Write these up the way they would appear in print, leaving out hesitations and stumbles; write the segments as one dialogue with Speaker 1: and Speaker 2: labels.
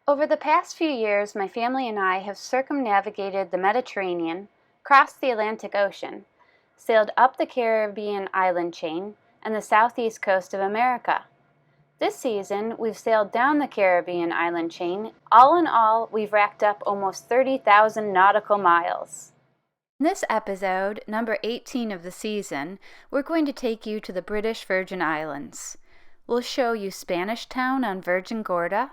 Speaker 1: Over the past few years, my family and I have circumnavigated the Mediterranean, crossed the Atlantic Ocean, sailed up the Caribbean island chain, and the southeast coast of America. This season, we've sailed down the Caribbean island chain. All in all, we've racked up almost 30,000 nautical miles. In this episode, number 18 of the season, we're going to take you to the British Virgin Islands. We'll show you Spanish Town on Virgin Gorda,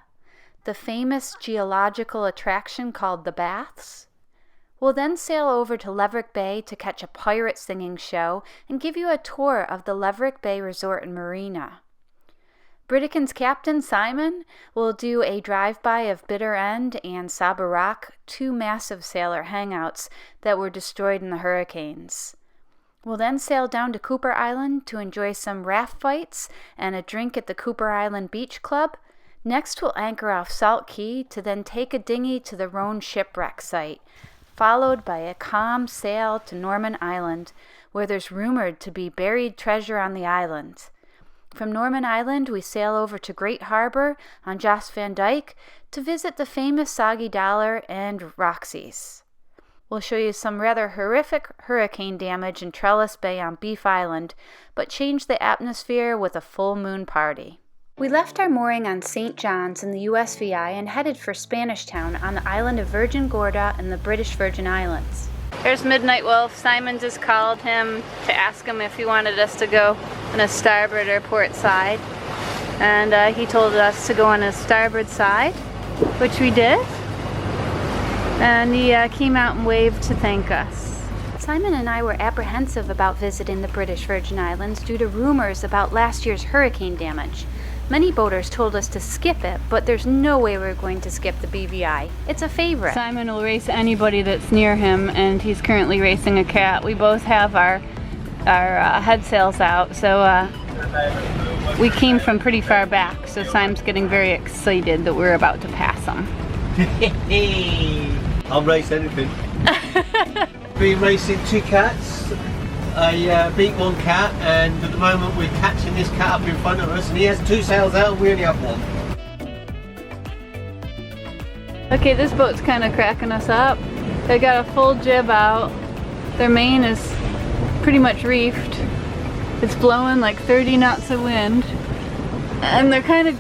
Speaker 1: the famous geological attraction called the Baths. We'll then sail over to Leverick Bay to catch a pirate singing show and give you a tour of the Leverick Bay Resort and Marina. Britican's captain, Simon, will do a drive-by of Bitter End and Saba Rock, two massive sailor hangouts that were destroyed in the hurricanes. We'll then sail down to Cooper Island to enjoy some raft fights and a drink at the Cooper Island Beach Club. Next, we'll anchor off Salt Key to then take a dinghy to the Rhone Shipwreck site, followed by a calm sail to Norman Island, where there's rumored to be buried treasure on the island. From Norman Island, we sail over to Great Harbor on Jost Van Dyke to visit the famous Soggy Dollar and Roxy's. We'll show you some rather horrific hurricane damage in Trellis Bay on Beef Island, but change the atmosphere with a full moon party. We left our mooring on St. John's in the USVI and headed for Spanish Town on the island of Virgin Gorda in the British Virgin Islands. There's Midnight Wolf. Simon just called him to ask him if he wanted us to go on a starboard or port side. And he told us to go on a starboard side, which we did. And he came out and waved to thank us. Simon and I were apprehensive about visiting the British Virgin Islands due to rumors about last year's hurricane damage. Many boaters told us to skip it, but there's no way we're going to skip the BVI. It's a favorite. Simon will race anybody that's near him, and he's currently racing a cat. We both have our head sails out, so we came from pretty far back, so Simon's getting very excited that we're about to pass him.
Speaker 2: I'll race anything. Been racing two cats. I beat one cat, and at the moment we're catching this cat up in front of us, and he has two sails out and we only have one.
Speaker 1: Okay, this boat's kind of cracking us up. They got a full jib out. Their main is pretty much reefed. It's blowing like 30 knots of wind, and they're kind of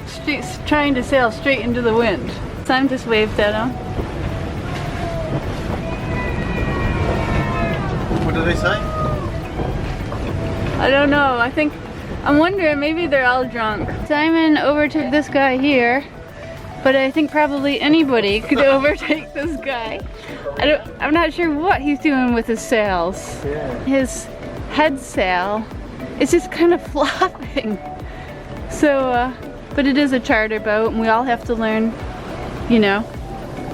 Speaker 1: trying to sail straight into the wind. Simon just waved at them.
Speaker 2: What do they say?
Speaker 1: I don't know. I'm wondering, maybe they're all drunk. Simon overtook this guy here, but I think probably anybody could overtake this guy. I'm not sure what he's doing with his sails.
Speaker 2: Yeah.
Speaker 1: His head sail is just kind of flopping. So, but it is a charter boat, and we all have to learn, you know.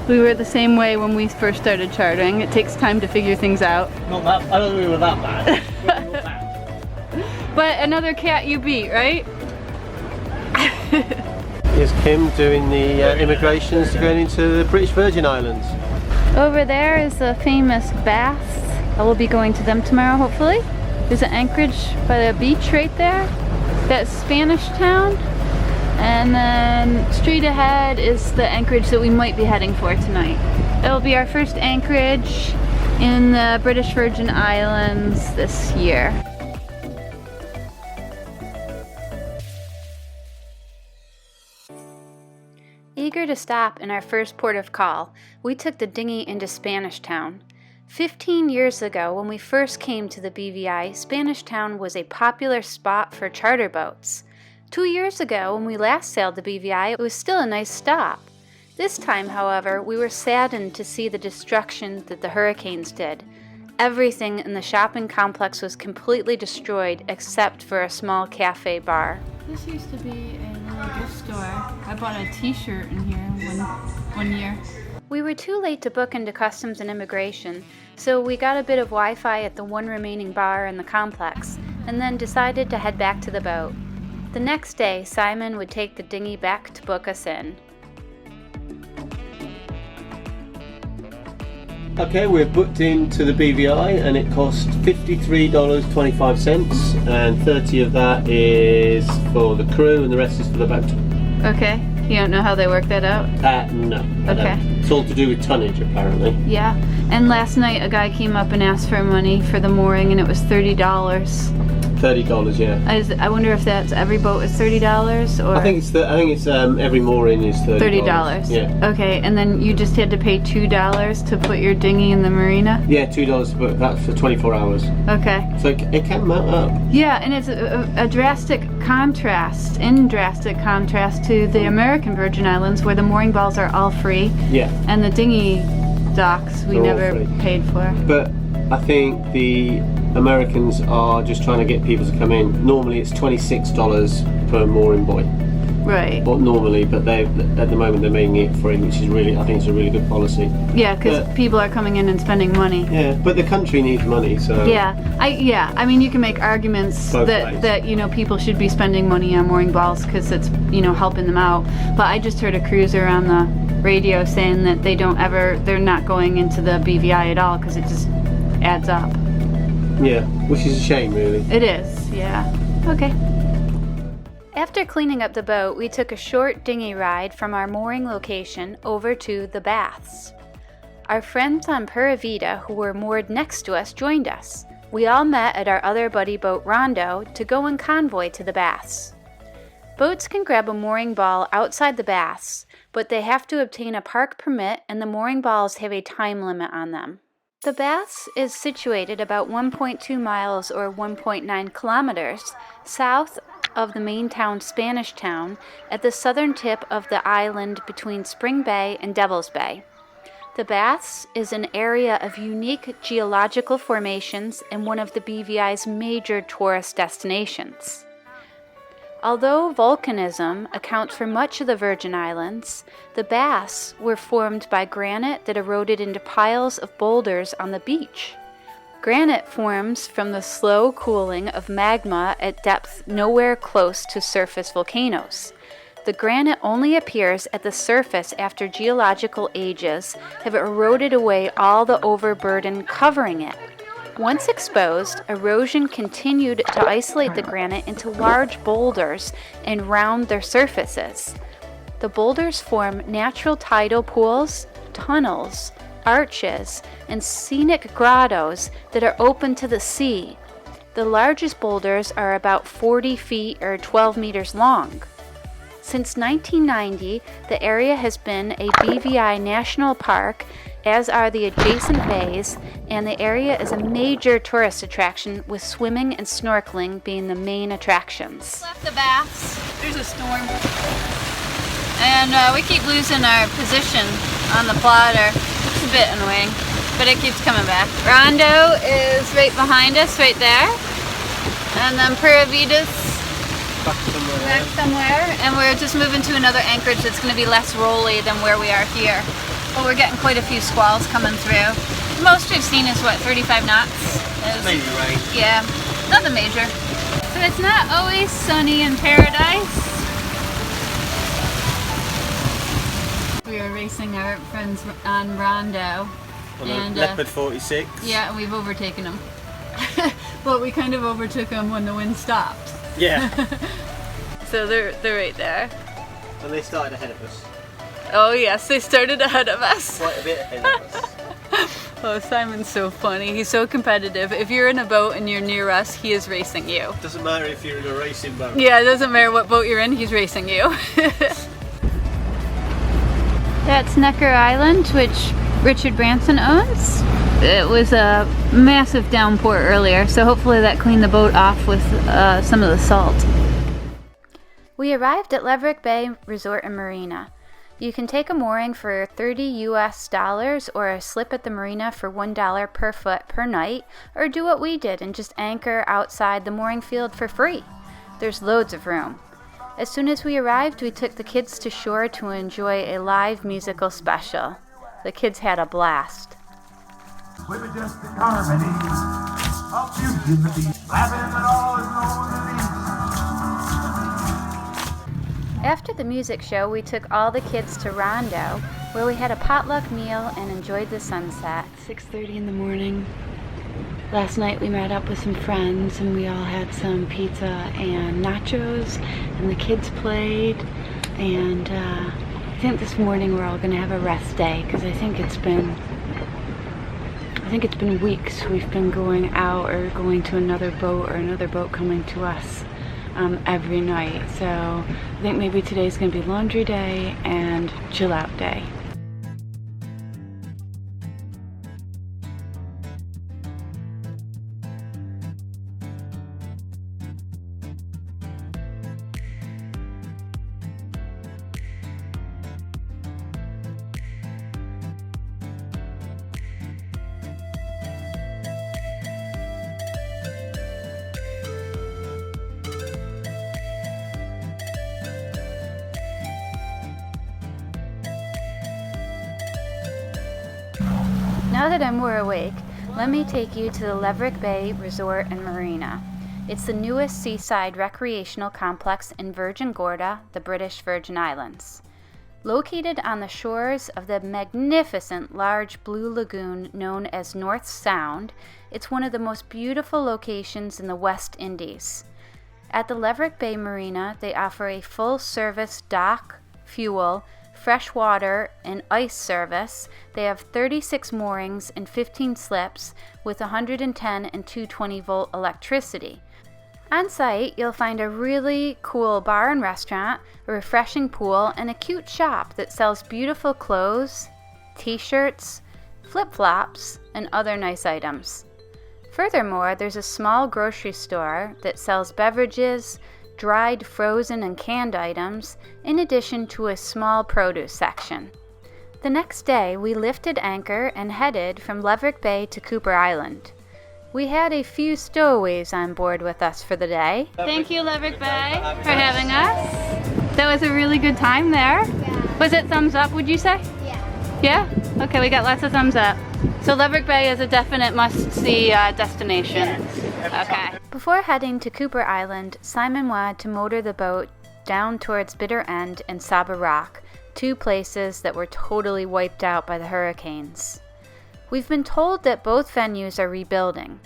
Speaker 1: We were the same way when we first started chartering. It takes time to figure things out.
Speaker 2: Not that, I don't think we were that bad.
Speaker 1: But another cat you beat, right?
Speaker 2: Here's Kim doing the immigrations to going into the British Virgin Islands.
Speaker 1: Over there is the famous Baths. I will be going to them tomorrow, hopefully. There's an anchorage by the beach right there. That's Spanish Town. And then straight ahead is the anchorage that we might be heading for tonight. It'll be our first anchorage in the British Virgin Islands this year. Eager to stop in our first port of call, we took the dinghy into Spanish Town. 15 years ago, when we first came to the BVI, Spanish Town was a popular spot for charter boats. 2 years ago, when we last sailed the BVI, it was still a nice stop. This time, however, we were saddened to see the destruction that the hurricanes did. Everything in the shopping complex was completely destroyed except for a small cafe bar. This used to be a little gift store. I bought a t-shirt in here one year. We were too late to book into Customs and Immigration, so we got a bit of Wi-Fi at the one remaining bar in the complex, and then decided to head back to the boat. The next day, Simon would take the dinghy back to book us in.
Speaker 2: Okay, we're booked into the BVI and it cost $53.25, and 30 of that is for the crew and the rest is for the boat.
Speaker 1: Okay. You don't know how they work that out?
Speaker 2: No.
Speaker 1: Okay.
Speaker 2: It's all to do with tonnage, apparently.
Speaker 1: Yeah. And last night a guy came up and asked for money for the mooring, and it was $30.
Speaker 2: $30, yeah.
Speaker 1: I wonder if that's every boat is $30, or
Speaker 2: I think it's every mooring is $30. Yeah.
Speaker 1: Okay, and then you just had to pay $2 to put your dinghy in the marina.
Speaker 2: Yeah, $2, but that's for 24 hours.
Speaker 1: Okay.
Speaker 2: So it can mount up.
Speaker 1: Yeah, and it's a drastic contrast to the American Virgin Islands, where the mooring balls are all free.
Speaker 2: Yeah.
Speaker 1: And the dinghy docks we
Speaker 2: They're
Speaker 1: never paid for.
Speaker 2: But I think the Americans are just trying to get people to come in. Normally it's $26 per mooring buoy.
Speaker 1: Right.
Speaker 2: But normally, but at the moment they're making it free, which is really, I think it's a really good policy.
Speaker 1: Yeah, because people are coming in and spending money.
Speaker 2: Yeah, but the country needs money, so.
Speaker 1: Yeah, I mean, you can make arguments that you know, people should be spending money on mooring balls because it's, you know, helping them out. But I just heard a cruiser on the radio saying that they're not going into the BVI at all because it just adds up.
Speaker 2: Yeah, which is a shame, really.
Speaker 1: It is, yeah. Okay. After cleaning up the boat, we took a short dinghy ride from our mooring location over to the baths. Our friends on Pura Vida, who were moored next to us, joined us. We all met at our other buddy boat Rondo to go in convoy to the baths. Boats can grab a mooring ball outside the baths, but they have to obtain a park permit, and the mooring balls have a time limit on them. The baths is situated about 1.2 miles or 1.9 kilometers south of the main town, Spanish Town, at the southern tip of the island between Spring Bay and Devil's Bay. The baths is an area of unique geological formations and one of the BVI's major tourist destinations. Although volcanism accounts for much of the Virgin Islands, the baths were formed by granite that eroded into piles of boulders on the beach. Granite forms from the slow cooling of magma at depths nowhere close to surface volcanoes. The granite only appears at the surface after geological ages have eroded away all the overburden covering it. Once exposed, erosion continued to isolate the granite into large boulders and round their surfaces. The boulders form natural tidal pools, tunnels, arches, and scenic grottos that are open to the sea. The largest boulders are about 40 feet or 12 meters long. Since 1990, the area has been a BVI National Park, as are the adjacent bays, and the area is a major tourist attraction, with swimming and snorkeling being the main attractions. Left the baths. There's a storm. And we keep losing our position on the plotter. It's a bit annoying, but it keeps coming back. Rondo is right behind us, right there. And then Pura Vida's back somewhere. And we're just moving to another anchorage that's going to be less rolly than where we are here. But we're getting quite a few squalls coming through. Most we've seen is, what, 35 knots?
Speaker 2: Maybe rain.
Speaker 1: Yeah, nothing major. So it's not always sunny in paradise. We are racing our friends on Rondo.
Speaker 2: And Leopard 46.
Speaker 1: Yeah, and we've overtaken them. Well, we kind of overtook them when the wind stopped.
Speaker 2: Yeah.
Speaker 1: So they're right there.
Speaker 2: And they started ahead of us.
Speaker 1: Oh yes, they started ahead of us.
Speaker 2: Quite a bit ahead of us.
Speaker 1: Oh, Simon's so funny. He's so competitive. If you're in a boat and you're near us, he is racing you.
Speaker 2: Doesn't matter if you're in a racing boat.
Speaker 1: Yeah, it doesn't matter what boat you're in, he's racing you. That's Necker Island, which Richard Branson owns. It was a massive downpour earlier, so hopefully that cleaned the boat off with some of the salt. We arrived at Leverick Bay Resort and Marina. You can take a mooring for $30 US or a slip at the marina for $1 per foot per night, or do what we did and just anchor outside the mooring field for free. There's loads of room. As soon as we arrived, we took the kids to shore to enjoy a live musical special. The kids had a blast.
Speaker 3: With majestic harmony of beauty in the beach, laughing at all is known to be.
Speaker 1: After the music show, we took all the kids to Rondo, where we had a potluck meal and enjoyed the sunset. 6:30 in the morning. Last night we met up with some friends and we all had some pizza and nachos, and the kids played, And I think this morning we're all gonna have a rest day because I think it's been weeks we've been going out or going to another boat or another boat coming to us every night. So I think maybe today's gonna be laundry day and chill out day. Now that I'm more awake, let me take you to the Leverick Bay Resort and Marina. It's the newest seaside recreational complex in Virgin Gorda, the British Virgin Islands. Located on the shores of the magnificent large blue lagoon known as North Sound, it's one of the most beautiful locations in the West Indies. At the Leverick Bay Marina, they offer a full-service dock, fuel, fresh water, and ice service. They have 36 moorings and 15 slips with 110 and 220 volt electricity. On site, you'll find a really cool bar and restaurant, a refreshing pool, and a cute shop that sells beautiful clothes, t-shirts, flip-flops, and other nice items. Furthermore, there's a small grocery store that sells beverages, dried, frozen, and canned items, in addition to a small produce section. The next day, we lifted anchor and headed from Leverick Bay to Cooper Island. We had a few stowaways on board with us for the day. Thank you, Leverick Bay, for having us. That was a really good time there.
Speaker 4: Yeah.
Speaker 1: Was it thumbs up, would you say?
Speaker 4: Yeah.
Speaker 1: Yeah? Okay, we got lots of thumbs up. So Leverick Bay is a definite must-see destination. Okay. Before heading to Cooper Island, Simon wanted to motor the boat down towards Bitter End and Saba Rock, two places that were totally wiped out by the hurricanes. We've been told that both venues are rebuilding.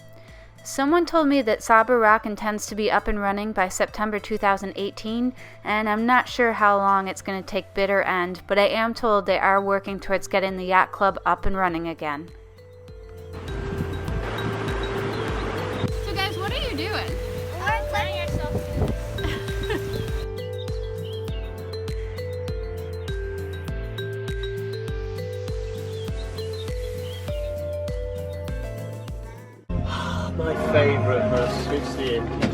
Speaker 1: Someone told me that Saba Rock intends to be up and running by September 2018, and I'm not sure how long it's going to take Bitter End, but I am told they are working towards getting the yacht club up and running again. So guys, what are you doing?
Speaker 4: We're letting ourselves do this.
Speaker 2: My favourite bus, it's the end.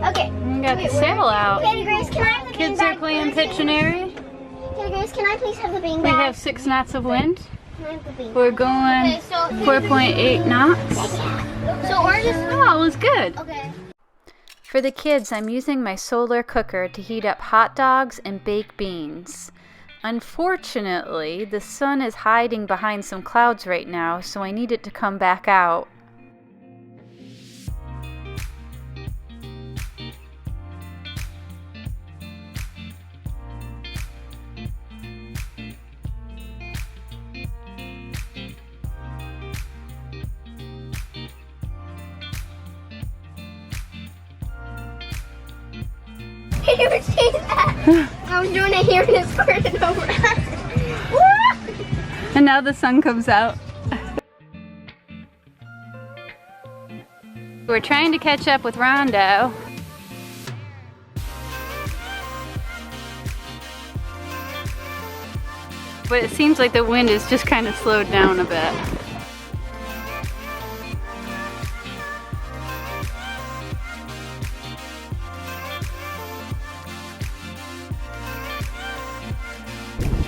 Speaker 4: Okay.
Speaker 1: We got the sail out.
Speaker 4: Katie Grace, can I have the
Speaker 1: Kids
Speaker 4: beanbag,
Speaker 1: are playing
Speaker 4: please?
Speaker 1: Pictionary.
Speaker 4: Katie Grace, can I please have the beanbag?
Speaker 1: We have 6 knots of wind.
Speaker 4: Can I have the beanbag?
Speaker 1: We're going
Speaker 4: Okay, so
Speaker 1: 4.8 knots.
Speaker 4: So orange is
Speaker 1: Oh, it was good.
Speaker 4: okay.
Speaker 1: For the kids, I'm using my solar cooker to heat up hot dogs and baked beans. Unfortunately, the sun is hiding behind some clouds right now, so I need it to come back out.
Speaker 4: Can you ever see that? I was doing it here and it squirted over.
Speaker 1: And now the sun comes out. We're trying to catch up with Rondo. But it seems like the wind is just kind of slowed down a bit.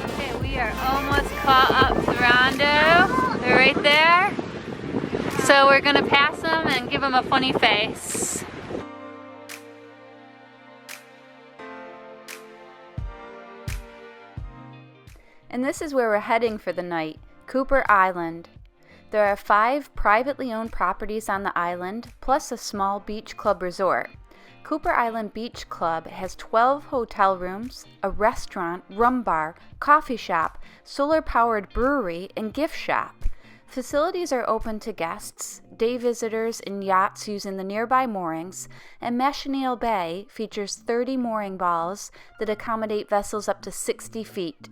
Speaker 1: Okay, we are almost caught up to Rondo. They're right there. So we're gonna pass them and give them a funny face. And this is where we're heading for the night, Cooper Island. There are 5 privately owned properties on the island, plus a small beach club resort. Cooper Island Beach Club has 12 hotel rooms, a restaurant, rum bar, coffee shop, solar-powered brewery, and gift shop. Facilities are open to guests, day visitors, and yachts using the nearby moorings, and Machineel Bay features 30 mooring balls that accommodate vessels up to 60 feet.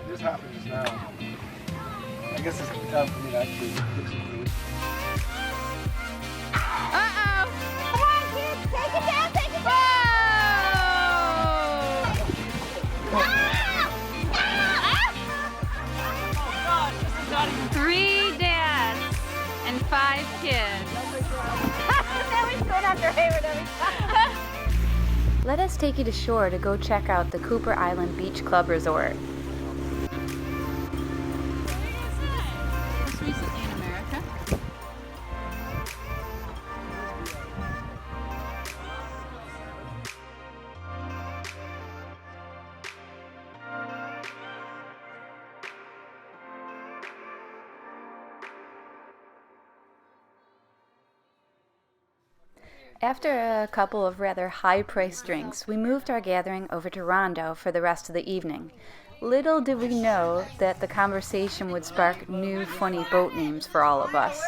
Speaker 2: This happens now. I guess it's time for me to actually put some food.
Speaker 1: Uh-oh!
Speaker 4: Come on, kids, take it down, take it down.
Speaker 1: Whoa! 3 dads and 5 kids.
Speaker 4: Now he's going after Hayward every time.
Speaker 1: Let us take you to shore to go check out the Cooper Island Beach Club Resort. Most recently in America. After a couple of rather high-priced drinks, we moved our gathering over to Rondo for the rest of the evening. Little did we know that the conversation would spark new funny boat names for all of us.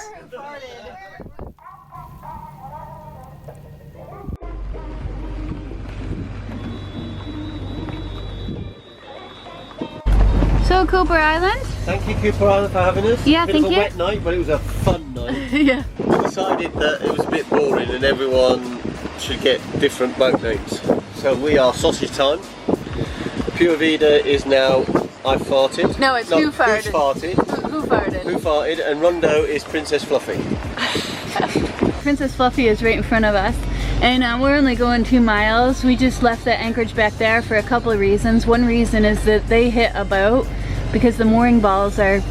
Speaker 1: So Cooper Island?
Speaker 2: Thank you, Cooper Island, for having us.
Speaker 1: Yeah,
Speaker 2: Bit
Speaker 1: thank
Speaker 2: of a
Speaker 1: you.
Speaker 2: wet night, but it was a fun night.
Speaker 1: Yeah.
Speaker 2: We decided that it was a bit boring and everyone should get different boat names. So we are Sausage Time. Pure Vida is now I farted.
Speaker 1: No, it's Who Farted.
Speaker 2: Who's farted?
Speaker 1: Who farted?
Speaker 2: Who farted? And Rondo is Princess Fluffy.
Speaker 1: Princess Fluffy is right in front of us, and we're only going 2 miles. We just left the anchorage back there for a couple of reasons. One reason is that they hit a boat because the mooring balls they're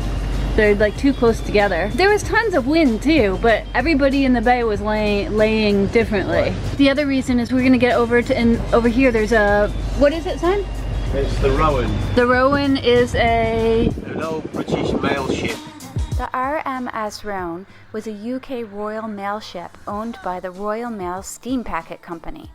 Speaker 1: like too close together. There was tons of wind too, but everybody in the bay was laying differently.
Speaker 2: Right.
Speaker 1: The other reason is we're gonna get over to, and over here there's a, what is it, son?
Speaker 2: It's the Rhone.
Speaker 1: The Rhone is
Speaker 2: An old British mail ship.
Speaker 1: The RMS Rhone was a UK Royal Mail ship owned by the Royal Mail Steam Packet Company.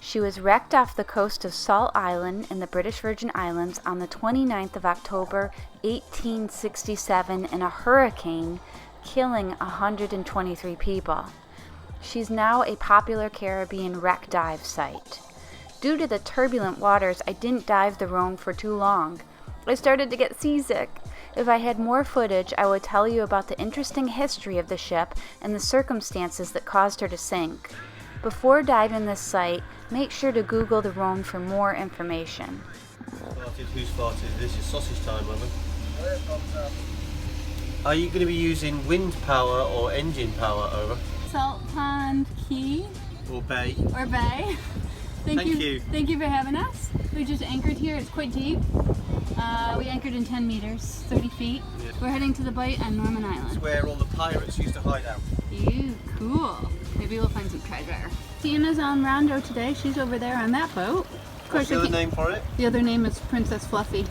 Speaker 1: She was wrecked off the coast of Salt Island in the British Virgin Islands on the 29th of October 1867 in a hurricane, killing 123 people. She's now a popular Caribbean wreck dive site. Due to the turbulent waters, I didn't dive the Rhone for too long. I started to get seasick. If I had more footage, I would tell you about the interesting history of the ship and the circumstances that caused her to sink. Before diving this site, make sure to Google the Rhone for more information.
Speaker 2: Farted, who's farted? This is Sausage Time, Mother. Are you going to be using wind power or engine power, over?
Speaker 1: Salt Pond Key
Speaker 2: Or bay?
Speaker 1: or Bay.
Speaker 2: Thank you.
Speaker 1: Thank you for having us. We just anchored here. It's quite deep. We anchored in 10 meters, 30 feet.
Speaker 2: Yeah.
Speaker 1: We're heading to the Bight on Norman
Speaker 2: It's
Speaker 1: Island.
Speaker 2: where all the pirates used to hide out.
Speaker 1: Ew, cool. Maybe we'll find some treasure. Sienna's on Rondo today. She's over there on that boat. Of
Speaker 2: What's
Speaker 1: course,
Speaker 2: the other name for it?
Speaker 1: the other name is Princess Fluffy.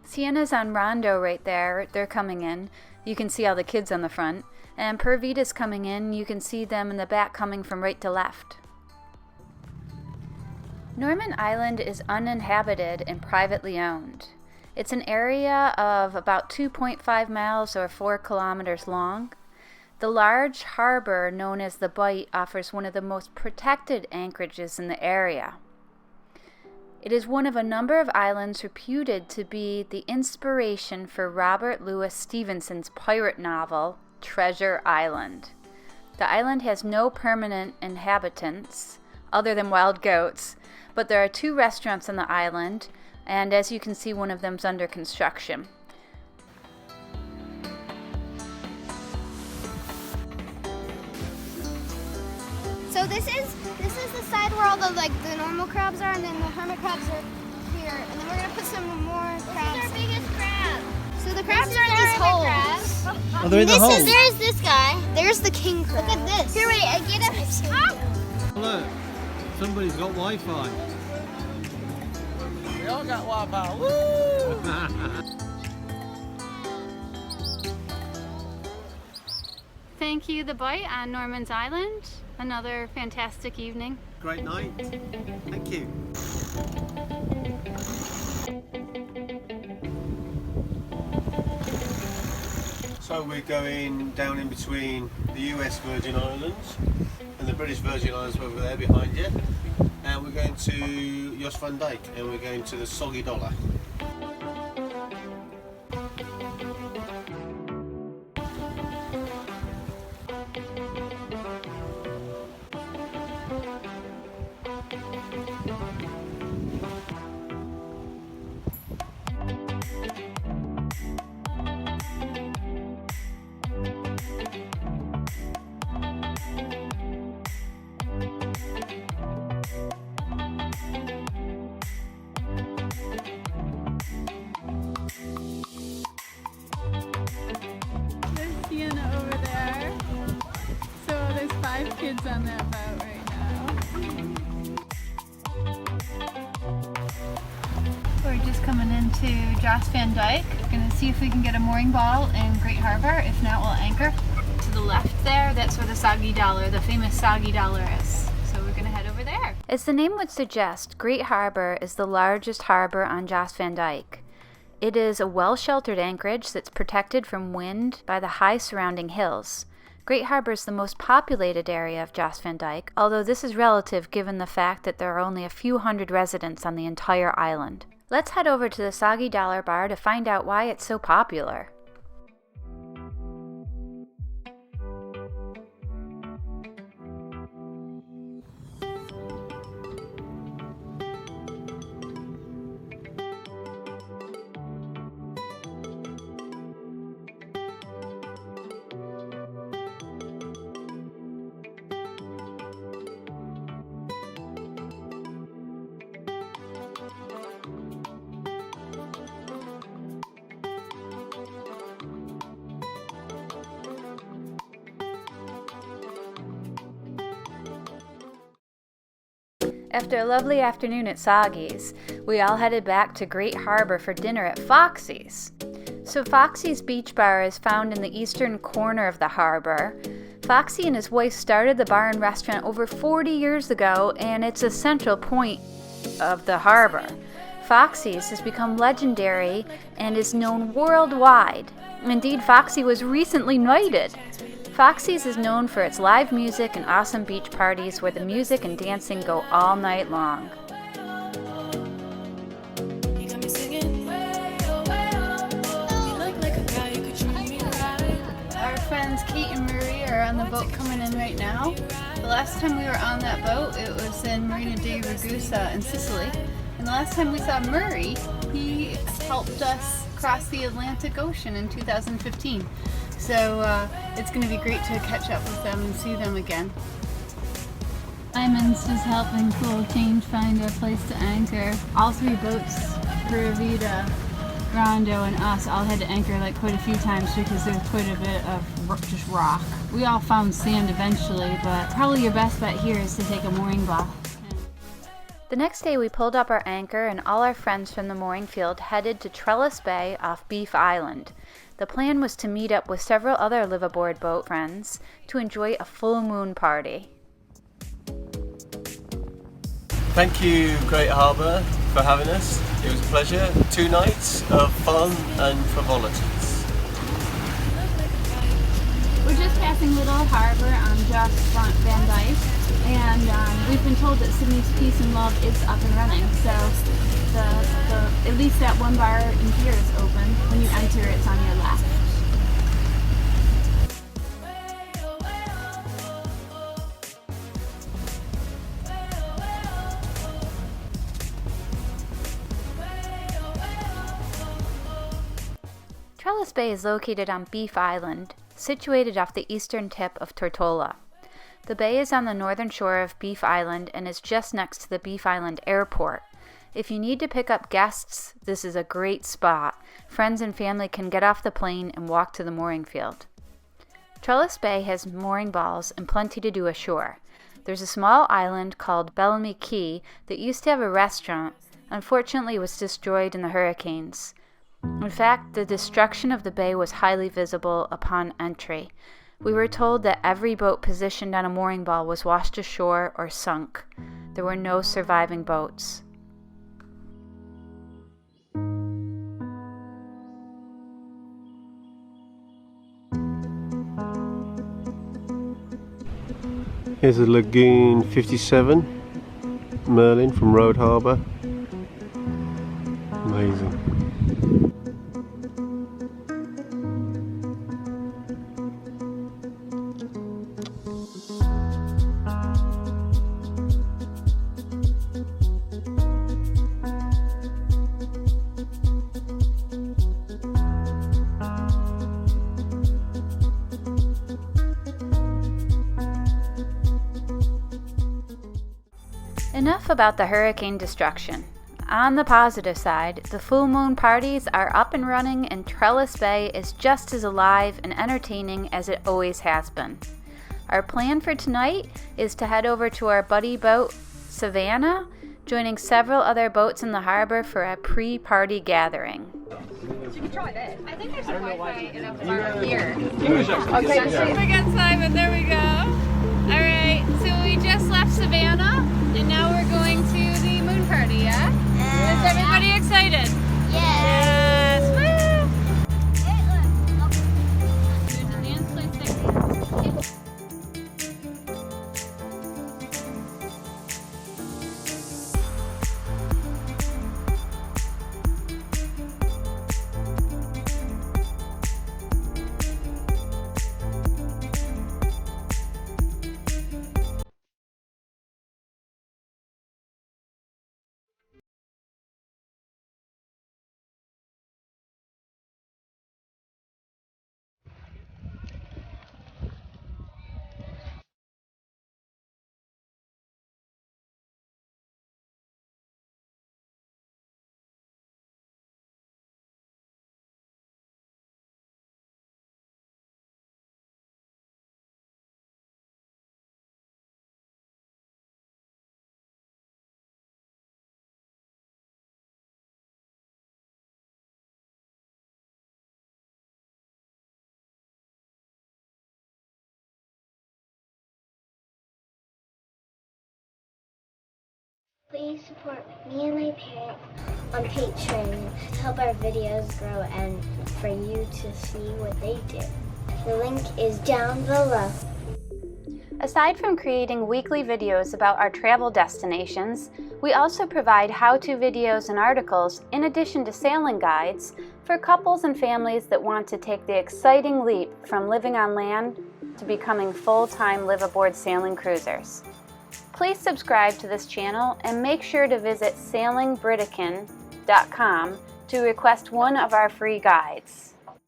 Speaker 1: Sienna's on Rondo right there. They're coming in. You can see all the kids on the front. And Purvita's coming in. You can see them in the back coming from right to left. Norman Island is uninhabited and privately owned. It's an area of about 2.5 miles or 4 kilometers long. The large harbor known as the Bight offers one of the most protected anchorages in the area. It is one of a number of islands reputed to be the inspiration for Robert Louis Stevenson's pirate novel, Treasure Island. The island has no permanent inhabitants, other than wild goats, but there are 2 restaurants on the island, and as you can see, one of them's under construction.
Speaker 4: So this is the side where all the normal crabs are, and then the hermit crabs are here, and then we're gonna put some more crabs. This is our biggest crab. So the crabs are in these holes.
Speaker 2: Oh, they're in the holes.
Speaker 4: There's this guy. There's the king crab. Look at this. Here, wait, I get him.
Speaker 2: Look, somebody's got Wi-Fi.
Speaker 5: We all got Wi-Fi. Woo!
Speaker 1: Thank you, The Bight on Norman's Island. Another fantastic evening.
Speaker 2: Great night. Thank you. So we're going down in between the US Virgin Islands and the British Virgin Islands over there behind you. And we're going to Jost Van Dyke and we're going to the Soggy Dollar.
Speaker 6: Over there. So there's 5 kids on that boat right now. We're just coming into Jost Van Dyke. Gonna see if we can get a mooring ball in Great Harbor. If not, we'll anchor. To the left there, that's where the Soggy Dollar, the famous Soggy Dollar is. So we're gonna head over there.
Speaker 1: As the name would suggest, Great Harbor is the largest harbor on Jost Van Dyke. It is a well-sheltered anchorage that's protected from wind by the high surrounding hills. Great Harbor is the most populated area of Jost Van Dyke, although this is relative given the fact that there are only a few hundred residents on the entire island. Let's head over to the Soggy Dollar bar to find out why it's so popular. After a lovely afternoon at Soggy's, we all headed back to Great Harbor for dinner at Foxy's. So Foxy's Beach Bar is found in the eastern corner of the harbor. Foxy and his wife started the bar and restaurant over 40 years ago, and it's a central point of the harbor. Foxy's has become legendary and is known worldwide. Indeed, Foxy was recently knighted. Foxy's is known for its live music and awesome beach parties where the music and dancing go all night long.
Speaker 6: Our friends Kate and Marie are on the boat coming in right now. The last time we were on that boat, it was in Marina de Ragusa in Sicily. And the last time we saw Murray, he helped us cross the Atlantic Ocean in 2015. So it's going to be great to catch up with them and see them again. Simon's just helping Cool Change find a place to anchor. All 3 boats, Pura Vida, Rondo, and us all had to anchor like quite a few times because there's quite a bit of just rock. We all found sand eventually, but probably your best bet here is to take a mooring ball.
Speaker 1: The next day we pulled up our anchor and all our friends from the mooring field headed to Trellis Bay off Beef Island. The plan was to meet up with several other live-aboard boat friends to enjoy a full moon party.
Speaker 2: Thank you, Great Harbour, for having us. It was a pleasure. 2 nights of fun and frivolities.
Speaker 1: We're just passing Little Harbour on Jost Van Dyke, and we've been told that Sydney's Peace and Love is up and running. So at least that one bar in here is open. When you enter, it's on your left. Trellis Bay is located on Beef Island, situated off the eastern tip of Tortola. The bay is on the northern shore of Beef Island and is just next to the Beef Island Airport. If you need to pick up guests, this is a great spot. Friends and family can get off the plane and walk to the mooring field. Trellis Bay has mooring balls and plenty to do ashore. There's a small island called Bellamy Key that used to have a restaurant. Unfortunately, it was destroyed in the hurricanes. In fact, the destruction of the bay was highly visible upon entry. We were told that every boat positioned on a mooring ball was washed ashore or sunk. There were no surviving boats.
Speaker 2: Here's a Lagoon 57 Merlin from Rhone Harbour. Amazing.
Speaker 1: Enough about the hurricane destruction. On the positive side, the full moon parties are up and running and Trellis Bay is just as alive and entertaining as it always has been. Our plan for tonight is to head over to our buddy boat, Savannah, joining several other boats in the harbor for a pre-party gathering.
Speaker 6: You can try this. I think there's some Wi-Fi in a bar here. Okay, we got Simon, there we go. Alright, so we just left Savannah and now we're going to the moon party, yeah? Is everybody excited? Yes! Woo! There's a dance place there.
Speaker 4: Please support me and my parents on Patreon to help our videos grow and for you to see what they do. The link is down below.
Speaker 1: Aside from creating weekly videos about our travel destinations, we also provide how-to videos and articles in addition to sailing guides for couples and families that want to take the exciting leap from living on land to becoming full-time live-aboard sailing cruisers. Please subscribe to this channel and make sure to visit sailingbritican.com to request one of our free guides.